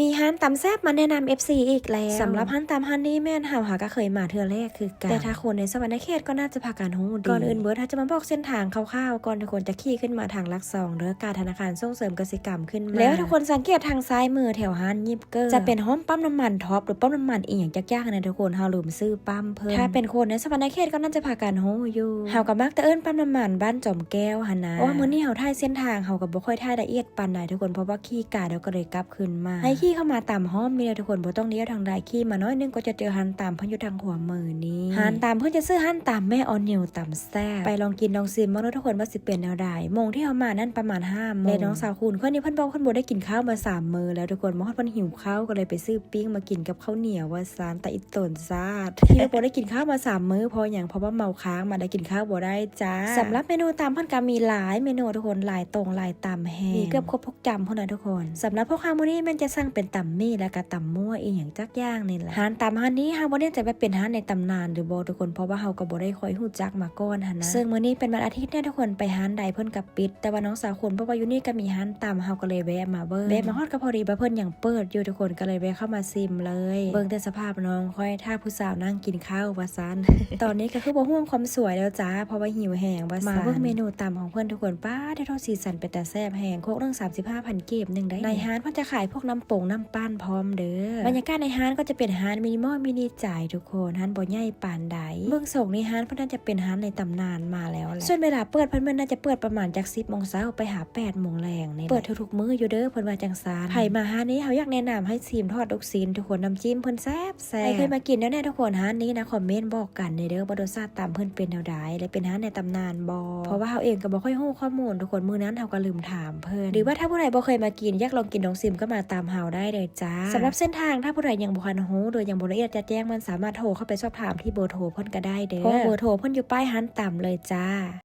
มีฮันตำแซบมาแนะนำ FC อีกแล้วสำหรับฮันตำฮันนี่แม่นเฮาหาก็เคยมาเทื่อแรกคือกันแต่ถ้าคนในสวรรค์เขตก็น่าจะพากันฮู้ดีก่อนอื่นเบิร์ดถ้าจะมาบอกเส้นทางคร่าวๆก่อนทุกคนจะขี่ขึ้นมาทางลักซองเด้อการธนาคารส่งเสริมเกษตรกรรมขึ้นมาแล้วทุกคนสังเกตทางซ้ายมือแถวฮันยิบเกอร์จะเป็นห้องปั๊มน้ำมันท็อปหรือปั๊มน้ำมันอีหยังจักๆนะทุกคนเฮาลืมซื้อปั๊มเพิ่มถ้าเป็นคนในสวรรค์เขตก็น่าจะพากันฮู้อยู่เฮาก็มักแต่เอิ้นปั๊มน้ำมันบ้านจอมแก้วหั่นนะโอ้มื้อนี้เฮาถ่ายเส้นทางเฮาก็บ่ค่อยถ่ายละเอียดปานใดทุกคนเพราะว่าขี่กาเดี๋ยวก็เลยกลับขึ้นมาให้ขี่เข้ามาตามห้อมนี่ทุกคนบ่ต้องเลี้ยวทางใดขี่มาน้อยนึงก็จะเจอฮันตามเพิ่นอยู่ทางขวามือนี้ฮันตามเพิ่นจะซื้อฮันตามแม่ออนนิวตำแซ่บไปลองกินลองซิมบ่รู้ทุกคนว่าสิเป็นแนวใดโมงที่เฮามานั่นประมาณ5 โมงและน้องสาวคุณคนนี้เพิ่นบอกเพิ่นบ่ได้กินข้าวมา3 มื้อแล้วทุกคนบ่ฮอดเพิ่นหิวข้าวก็เลยไปซื้อปิ้งมากินกับข้าวเหนียวว่าซานตะอิตนซาดที่บ่ได้กินข้าวมา3 มื้อเพราะหยังเพราะว่าเมาค้างมาได้กินข้าวบ่ได้จ้าสำหรับเมนูตามเพิ่นก็มีหลายเมนูทุกคนหลายตรงหลายตำแฮมีเกือบครบทุกจำพุ่นน่ะทุกคนสำหรับพวกข้าวมื้อนี้มันจะสั่งเป็นตำมี่แล้วก็ตำมั่วอีหยังจักอย่างนี่แหละร้านตำฮันนี้เฮาบ่ได้ใจว่าเป็นร้านในตำนานหรือบ่ทุกคนเพราะว่าเฮาก็บ่ได้ค่อยฮู้จักมาก่อนหั่นนะซึ่งมื้อนี้เป็นวันอาทิตย์เนี่ยทุกคนไปร้านใดเพิ่นก็ปิดแต่ว่าน้องสาวคนเพราะว่าอยู่นี่ก็มีร้านตำเฮาก็เลยแวะมาเบิ่งแวะมาฮอดก็พอดีว่าเพิ่นยังเปิดอยู่ทุกคนก็เลยแวะเข้ามาซิมเลยเบิ่งแต่สภาพน้องค่อยท่าผู้สาวนั่งกินข้าวว่าซั่น ตอนนี้ก็คือบ่ห่วงความสวยแล้วจ้าเพราะว่าหิวแห้งว่าซั่นมาเบิ่งเมนูตำของเพิ่นทุกคนป้าได้ทอดสีสันเป็นตาแซ่บแห้งโคกนึง 35,000 กีบนึงได้ในร้านเพิ่นจะขายพวกน้ำป่งน้ำปั้นพร้อมเด้อบรรยากาศในร้านก็จะเป็นร้านมินิมอลมินิจ่ายทุกคนร้านบ่ใหญ่ปานใดเบื้องส่งในร้านเพิ่นน่าจะเป็นร้านในตำนานมาแล้วแหละส่วนเวลาเปิดเพิ่นน่าจะเปิดประมาณจาก 10 โมงเช้าไปหา 8 โมงแลงนี่เปิดทุกๆมื้ออยู่เด้อเพิ่นว่าจังซั่นไผมาร้านนี้เฮาอยากแนะนำให้ชิมทอดลูกชิ้นทุกคนน้ำจิ้มเพิ่นแซ่บใครเคยมากินแล้วแน่ทุกคนร้านนี้นะคอมเมนต์บอกกันเด้อว่ารสชาติตามเพิ่นเป็นแนวใดและเป็นร้านในตำนานบ่เพราะว่าเฮาเองก็บ่ค่อยรู้ข้อมูลทุกคนมื้อนั้นเฮาก็ลืมถามเพิ่นหรือว่าถ้าผู้ใดบ่เคยมากินอยากลองกินลองชิมก็มาตามเฮาได้เลยจ้าสำหรับเส้นทางถ้าผู้ใดยังบ่ทันรู้โดยยังบ่ละเอียดจะแจ้งมันสามารถโทรเข้าไปสอบถามที่เบอร์โทรเพิ่นก็ได้เด้อเพราะเบอร์โทรเพิ่นอยู่ป้ายร้านต่ำเลยจ้า